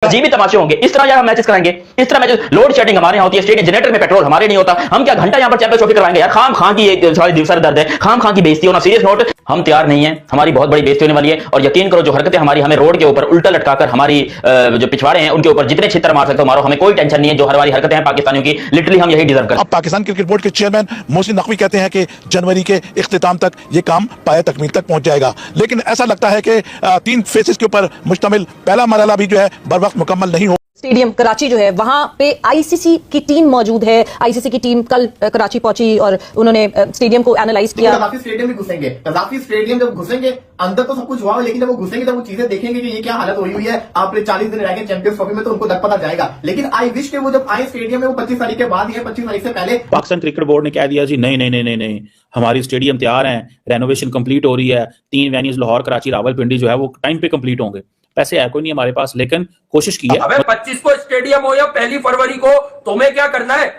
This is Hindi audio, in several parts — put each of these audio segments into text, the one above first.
अजीब ही तमाशे होंगे। इस तरह यार हम मैचेस कराएंगे, इस तरह मैचेस, लोड शेडिंग हमारे यहाँ होती है, स्टेडियम जनरेटर में पेट्रोल हमारे नहीं होता, हम क्या घंटा यहाँ पर चैंपियंस ट्रॉफी करवाएंगे यार? खाम खां की सारी दिवसर दर्द है, खाम खां की बेइज्जती होना। सीरियस नोट, हम तैयार नहीं है, हमारी बहुत बड़ी बेइज्जती होने वाली है। और यकीन करो जो हरकतें हमारी हमें रोड के ऊपर उल्टा लटकाकर हमारी जो पिछवाड़े हैं उनके ऊपर जितने छितर मार सकते हो मारो, हमें कोई टेंशन नहीं है। जो हमारी हरकतें हैं पाकिस्तानियों की, लिटरली हम यही डिजर्व करते हैं। अब पाकिस्तान क्रिकेट बोर्ड के चेयरमैन मोहसिन नकवी कहते हैं कि जनवरी के इख्तिताम तक ये काम पाए तकमील तक पहुंच जाएगा, लेकिन ऐसा लगता है कि 3 फेजेस के ऊपर मुश्तमिल पहला मरहला भी जो है बर वक्त मुकम्मल नहीं हो। स्टेडियम कराची जो है वहां पे आईसीसी की टीम मौजूद है। आईसीसी की टीम कल कराची पहुंची और उन्होंने स्टेडियम को एनालाइज किया। कज़ाफ़ी स्टेडियम में घुसेंगे, कज़ाफ़ी स्टेडियम जब घुसेंगे अंदर तो सब कुछ हुआ, लेकिन जब वो घुसेंगे जब वो चीजें देखेंगे कि ये क्या हालत हुई है, आपने 40 दिन रह गए चैंपियंस ट्रॉफी में, तो उनको पता जाएगा। लेकिन आई विश के वो जब आए स्टेडियम में, वो 25 तारीख के बाद या 25 तारीख से पहले पाकिस्तान क्रिकेट बोर्ड ने कह दिया जी नहीं नहीं नहीं नहीं नहीं, हमारी स्टेडियम तैयार है, रेनोवेशन कंप्लीट हो रही है, 3 वेन्यूज लाहौर, कराची, रावलपिंडी जो है वो टाइम पे कंप्लीट होंगे। पैसे है कोई नहीं हमारे पास, लेकिन कोशिश की है। अबे 25 को स्टेडियम हो या 1 फरवरी को, तुम्हें क्या करना है?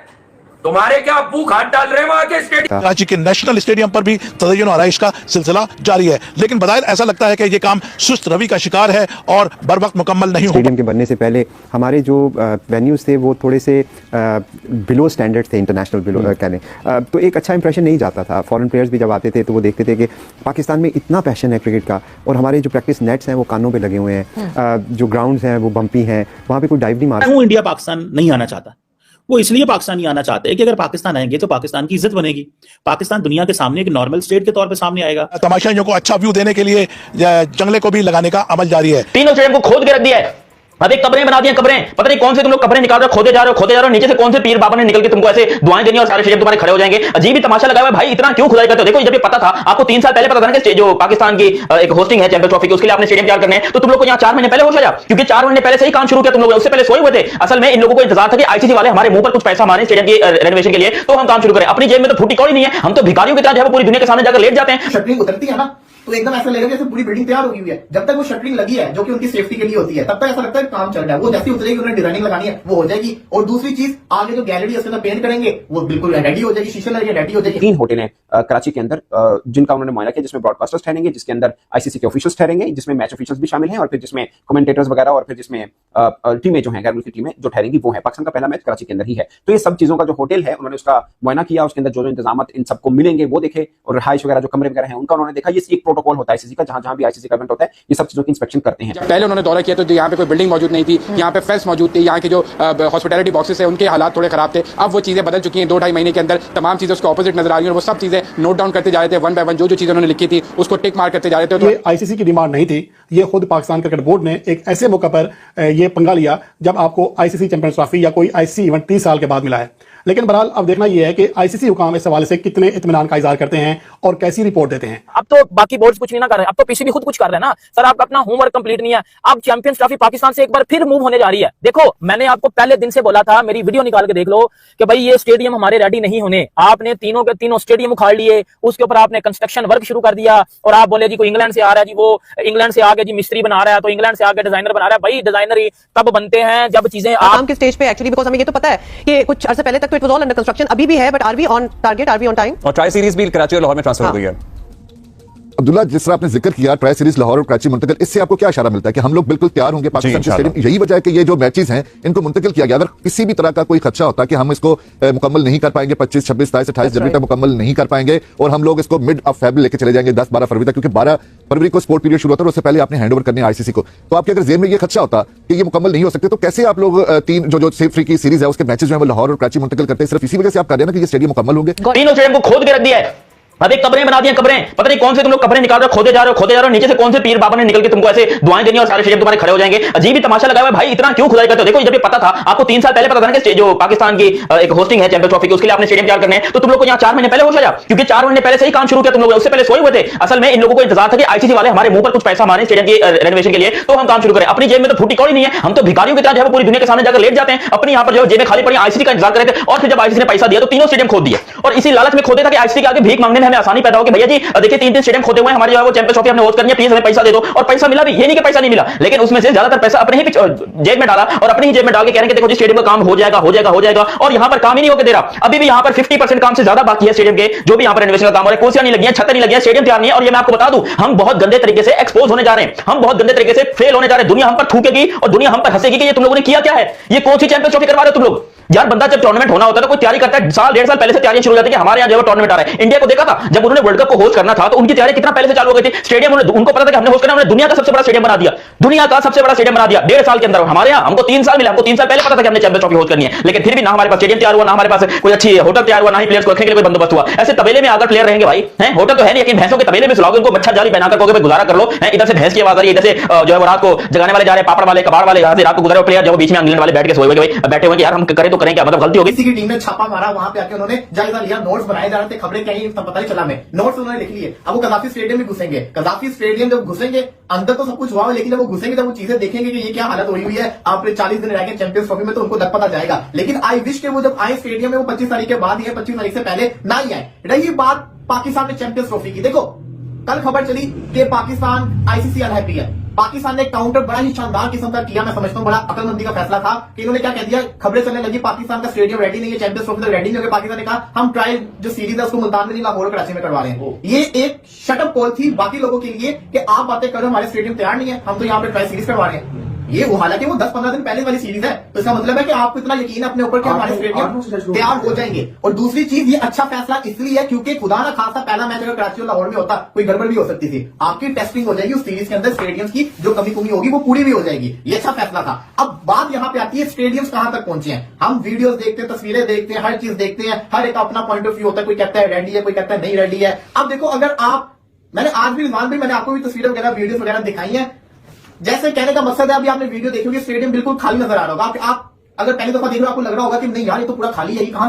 तुम्हारे क्या अब्बू खाद डाल रहे हैं वहां के स्टेडियम? कराची के नेशनल स्टेडियम पर भी तज़य्युन और आराइश का सिलसिला जारी है, लेकिन बज़ाहिर ऐसा लगता है कि ये काम सुस्त रवि का शिकार है और बर वक्त मुकम्मल नहीं हो। स्टेडियम के बनने से पहले हमारे जो वेन्यूज़ थे वो थोड़े से बिलो स्टैंडर्ड थे, इंटरनेशनल बिलो कह लें, तो एक अच्छा इंप्रेशन नहीं जाता था। फॉरेन प्लेयर्स भी जब आते थे तो वो देखते थे कि पाकिस्तान में इतना पैशन है क्रिकेट का, और हमारे जो प्रैक्टिस नेट्स हैं वो कानों पे लगे हुए हैं, जो ग्राउंड्स हैं वो बम्पी हैं, वहाँ पे कोई डाइव नहीं मारता। वो इंडिया पाकिस्तान नहीं आना चाहता, वो इसलिए पाकिस्तान नहीं आना चाहते हैं कि अगर पाकिस्तान आएंगे तो पाकिस्तान की इज्जत बनेगी, पाकिस्तान दुनिया के सामने एक नॉर्मल स्टेट के तौर पे सामने आएगा। तमाशाइयों को अच्छा व्यू देने के लिए जंगले को भी लगाने का अमल जारी है। तीनों स्टेडियम को खोद के रख दिया है, अभी कब्रें बना दी हैं, कब्रें, पता नहीं कौन से तुम लोग कब्रें निकाल रहे हो, खोदे जा रहे हो, नीचे से कौन से पीर बाबा ने निकल के तुमको ऐसे दुआएं देनी और सारे स्टेडियम तुम्हारे खड़े हो जाएंगे। अजीब ही तमाशा लगा हुआ है भाई, इतना क्यों खुदाई करते हो? देखो जब ये पता था आपको 3 साल पहले पता था ना कि जो पाकिस्तान की एक होस्टिंग है चैंपियंस ट्रॉफी की, उसके लिए आपने स्टेडियम तैयार करने हैं, तो तुम लोग को यहाँ 4 महीने पहले होश आया, क्योंकि 4 महीने पहले से ही काम शुरू किया तुम लोग, उससे पहले सोए हुए थे। असल में इन लोगों को इंतजार था कि आईसीसी वाले हमारे मुंह पर कुछ पैसा मारे स्टेडियम की रेनोवेशन के लिए, तो हम काम शुरू करें। अपनी जेब में तो फूटी कौड़ी नहीं है, हम तो भिखारियों की तरह पूरी दुनिया के सामने जाकर लेट जाते हैं। शटरिंग उतरती है ना तो एकदम ऐसा लगेगा जैसे पूरी बिल्डिंग तैयार हो गई हुई है। जब तक वो शटरिंग लगी है जो कि उनकी सेफ्टी के लिए होती है, तब तक ऐसा लगता है काम चल रहा है। वो जैसे उतरेगी, उन्हें डिजाइनिंग लगानी है, वो हो जाएगी। और दूसरी चीज, आगे जो गैलरी है उसके अंदर पेंट करेंगे, वो बिल्कुल रेडी हो जाएगी, शीशे लगे रेडी हो जाएगी। 3 होटल हैं कराची के अंदर जिनका उन्होंने मुआयना किया, जिसमें ब्रॉडकास्टर्स ठहरेंगे, जिसके अंदर आईसीसी के ऑफिशियल्स ठहरेंगे, जिसमें मैच ऑफिशियल्स भी शामिल हैं, और फिर जिसमें कमेंटेटर्स वगैरह, और फिर जिसमें टीमें जो हैं गैर मुल्की टीमें जो ठहरेंगी वो है। पाकिस्तान का पहला मैच कराची के अंदर ही है, तो ये सब चीजों का जो होटल है उन्होंने उसका मुआयना किया, उसके अंदर जो इंतजाम इन सबको मिलेंगे वो देखे, और रहाइश वगैरह जो कमरे वगैरह हैं उनका उन्होंने देखा। ये एक प्रोटोकॉल होता है आईसीसी का, जहां भी आईसीसी का इवेंट होता है ये सब चीजों की इंस्पेक्शन करते हैं। पहले उन्होंने दौरा किया तो यहाँ पे कोई बिल्डिंग मौजूद नहीं थी, यहाँ पे फेंस मौजूद थी, यहाँ के जो हॉस्पिटैलिटी बॉक्सेस है उनके हालात थोड़े खराब थे। अब वो चीजें बदल चुकी हैं, 2-2.5 महीने के अंदर तमाम चीजें उसके ऑपोजिट नजर आ रही हैं, और वो सब चीजें नोट डाउन करते जा रहे थे, 1 बाय 1 जो चीजें उन्होंने लिखी थी उसको टिक मार करते जा रहे थे। तो ये आईसीसी की डिमांड नहीं थी, ये खुद पाकिस्तान क्रिकेट बोर्ड ने एक ऐसे मौके पर ये पंगा लिया जब आपको आईसीसी चैंपियंस ट्रॉफी या कोई आईसीसी इवेंट 30 साल के बाद मिला है। लेकिन बहरहाल अब देखना यह है कि आईसीसी हुकाम इस हवाले से कितने इत्मीनान का इजहार करते हैं और कैसी रिपोर्ट देते हैं। अब तो बाकी बोर्ड्स कुछ नहीं ना कर रहे, अब तो पीसीबी खुद कुछ कर रहे हैं ना सर। आपका अपना होमवर्क कंप्लीट नहीं है। अब चैंपियंस ट्रॉफी पाकिस्तान से एक बार फिर मूव होने जा रही है। देखो मैंने आपको पहले दिन से बोला था, मेरी वीडियो निकाल के देख लो कि भाई ये स्टेडियम हमारे रेडी नहीं होने। आपने तीनों के तीनों स्टेडियम उखाड़ लिए, उसके ऊपर आपने कंस्ट्रक्शन वर्क शुरू कर दिया, और आप बोले जी कोई इंग्लैंड से आ रहा है, जी वो इंग्लैंड से आके जी मिस्त्री बना रहा है, तो इंग्लैंड से आके डिजाइनर बना रहा है। भाई डिजाइनर ही तब बनते हैं जब चीजें काम के स्टेज पे एक्चुअली, बिकॉज़ हमें ये तो पता है कि कुछ अर्से पहले तक तो it was all under construction, अभी भी है, but are we on target, are we on time? और ट्राई सीरीज भी कराची और लाहौर में ट्रांसफर हो गई है। अब्दुल्ला, जिस तरह आपने जिक्र किया ट्राई सीरीज लाहौर और कराची मुंतकिल, इससे आपको क्या इशारा मिलता है कि हम लोग बिल्कुल तैयार होंगे पाकिस्तान के स्टेडियम? यही वजह है कि ये जो मैचेस हैं इनको मुंतकिल किया गया। अगर किसी भी तरह का कोई खदशा होता कि हम इसको मुकम्मल नहीं कर पाएंगे, 25, 26, 27, 28 जनवरी तक मुकम्मल नहीं कर पाएंगे, और हम लोग इसको मिड ऑफ फेब लेके चले जाएंगे 10-12 फरवरी तक, क्योंकि 12 फरवरी को स्पोर्ट पीरियड शुरू होता है, उससे पहले आपने हैंड ओवर करने आईसीसी को, तो आपके अगर जेब में ये खदशा होता कि ये मुकम्मल नहीं हो सकते, तो कैसे आप लोग 3 जो सेफ फ्री की सीरीज है उसके मैचेस जो है वो लाहौर और कराची मुंतकिल करते हैं? सिर्फ इसी वजह से आप कर रहे हैं ना कि ये स्टेडियम मुकम्मल होंगे? तीनों स्टेडियम को खोद के रख दिया है, अभी कब्रें बना दी हैं, कब्रें, पता नहीं कौन से तुम लोग कब्रें निकाल रहे हो, खोदे जा रहे हो, नीचे से कौन से पीर बाबा ने निकल के तुमको ऐसे दुआएं देनी और सारे स्टेडियम तुम्हारे खड़े हो जाएंगे। अजीब ही तमाशा लगा हुआ है भाई, इतना क्यों खुदाई करते हो? देखो जब ये पता था आपको 3 साल पहले पता था ना कि जो पाकिस्तान की एक होस्टिंग है चैंपियंस ट्रॉफी की, उसके लिए आपने स्टेडियम तैयार करने हैं, तो तुम लोग को यहाँ 4 महीने पहले होश आया, क्योंकि 4 महीने पहले से ही काम शुरू किया तुम लोग, उससे पहले सोए हुए थे। असल में इन लोगों को इंतजार था कि आईसीसी वाले हमारे मुंह पर कुछ पैसा मारे स्टेडियम की रेनोवेशन के लिए, तो हम काम शुरू करें। अपनी जेब में तो फूटी कौड़ी नहीं है, हम तो भिखारियों की तरह पूरी दुनिया के सामने जाकर लेट जाते हैं। अपनी यहाँ पर जो जेबें खाली पड़ी आईसीसी का इंतजार कर रहे थे, और फिर जब आईसीसी ने पैसा दिया तो तीनों स्टेडियम खोद दिए, और इसी लालच में खोदे था कि आईसीसी के आगे भीख मांगने में हमें आसानी पैदा होगी, भैया जी देखिए 3 स्टेडियम खोते हुए हमारी जो है वो चैंपियंस ट्रॉफी हमने होस्ट करनी है, प्लीज हमें पैसा दे दो। और पैसा मिला भी, ये नहीं कि पैसा नहीं मिला, लेकिन उसमें से ज्यादातर पैसा अपने ही जेब में डाला और अपनी ही जेब में डाल के कह रहे हैं कि देखो जी स्टेडियम का काम हो जाएगा हो जाएगा हो जाएगा, और यहां पर काम ही नहीं होकर दे रहा। अभी भी यहां पर 50% काम से ज्यादा बाकी है स्टेडियम के, जो भी यहां पर रेनोवेशन का काम हो रहा है, कुर्सियां नहीं लगी हैं, छतें नहीं लगी हैं, स्टेडियम तैयार नहीं है। और ये मैं आपको बता दूं, हम बहुत गंदे तरीके से एक्सपोज होने जा रहे हैं, हम बहुत गंदे तरीके से फेल होने जा रहे हैं। दुनिया हम पर थूकेगी और दुनिया हम पर हंसेगी कि ये तुम लोगों ने किया क्या है, ये कौन सी चैंपियंस ट्रॉफी करवा रहे हो तुम लोग। यार बंदा जब टूर्नामेंट होना होता है तो कोई तैयारी करता है, साल 1.5 साल पहले से तैयारी शुरू हो जाती है कि हमारे यहाँ जो टूर्नामेंट आ रहा है। इंडिया को देखा था जब उन्होंने वर्ल्ड कप को होस्ट करना था तो उनकी तैयारी कितना पहले से चालू हो गई थी। स्टेडियम उनको पता था कि हमने होस्ट करना, उन्होंने दुनिया का सबसे बड़ा स्टेडियम बना दिया, दुनिया का सबसे बड़ा स्टेडियम बना दिया 1.5 साल के अंदर। हमारे यहाँ हमको 3 साल मिले, हमको 3 साल पहले पता था कि हमने चैंपियंस ट्रॉफी होस्ट करनी है, लेकिन फिर भी ना हमारे पास स्टेडियम तैयार हुआ, ना हमारे पास कोई अच्छी होटल तैयार हुआ, ना ही प्लेयर्स को रखने के लिए कोई बंदोबस्त हुआ। ऐसे तबेले में आकर प्लेयर रहेंगे भाई, हैं होटल तो है नहीं, लेकिन भैंसों के तबेले में सुलाओगे उनको, मच्छर जाली पहनाकर कहोगे भाई गुजारा कर लो, इधर से भैंस की आवाज आ रही है, इधर से जो है वो रात को जगाने वाले जा रहे हैं, पापड़ वाले कबाड़ वाले, यहाँ से रात को गुजरे प्लेयर जो बीच में इंग्लैंड वाले बैठ के सोए हुए बैठे हुए, यार हम करें तो करें क्या, मतलब गलती होगी। किसी की टीम ने छापा मारा, वहां पे आके उन्होंने जायजा लिया, नोट्स बनाए जा रहे थे, खबरें कहीं पता नहीं चला, में नोट्स उन्होंने लिख लिए। अब वो कजाफी स्टेडियम में घुसेंगे, कजाफी स्टेडियम जब घुसेंगे अंदर तो सब कुछ हुआ, लेकिन जब वो घुसेंगे जब वो चीजें देखेंगे कि ये क्या हालत हुई है, आपने 40 दिन रह गए चैंपियंस ट्रॉफी में, तो उनको दग पता जाएगा। लेकिन आई विश के वो जब आए स्टेडियम में, वो 25 तारीख के बाद ही, 25 तारीख से पहले ना ही आए। रही बात पाकिस्तान में चैंपियंस ट्रॉफी की, देखो कल खबर चली कि पाकिस्तान आईसीसी अनहैप्पी है। पाकिस्तान ने काउंटर बड़ा ही शानदार किस्म का किया, मैं समझता हूं बड़ा अकलमंदी का फैसला था कि इन्होंने क्या कह दिया, खबरें चलने लगी पाकिस्तान का स्टेडियम रेडी नहीं है, चैंपियंस ट्रॉफी तक रेडी नहीं हो गया। पाकिस्तान ने कहा हम ट्रायल जो सीरीज है उसको मुल्तान में नहीं, लाहौर कराची में करवा रहे हैं। ये एक शटअप कॉल थी बाकी लोगों के लिए कि आप बातें करो, हमारे स्टेडियम तैयार नहीं है, हम तो यहाँ पे ट्रायल सीरीज करवा रहे हैं। ये वो हालांकि वो 10-15 दिन पहले वाली सीरीज है, तो इसका मतलब है कि आपको इतना यकीन है अपने ऊपर कि हमारे स्टेडियम तैयार हो जाएंगे। और दूसरी चीज, ये अच्छा फैसला इसलिए है क्योंकि खुदा ना खासा पहला मैच अगर कराची और लाहौर में होता, कोई गड़बड़ भी हो सकती थी। आपकी टेस्टिंग हो जाएगी उस सीरीज के अंदर, स्टेडियम की जो कमी कुमी होगी वो पूरी भी हो जाएगी। ये अच्छा फैसला था। अब बात यहाँ पे आती है स्टेडियम्स कहां तक पहुंचे हैं। हम वीडियोस देखते हैं, तस्वीरें देखते हैं, हर चीज देखते हैं, हर एक अपना पॉइंट ऑफ व्यू होता है, कोई कहता है रेडी है, कोई कहता है नहीं रेडी है। अब देखो, अगर आप, मैंने आज भी रिजवान भाई मैंने आपको भी तस्वीरें वगैरह वीडियोस वगैरह दिखाई है, जैसे कहने का मकसद है, अभी आपने वीडियो देखी होगी, स्टेडियम बिल्कुल खाली नजर आ रहा होगा। आप अगर पहली दफा देख रहे हो आपको लग रहा होगा कि नहीं यार ये तो पूरा खाली है, ये कहां से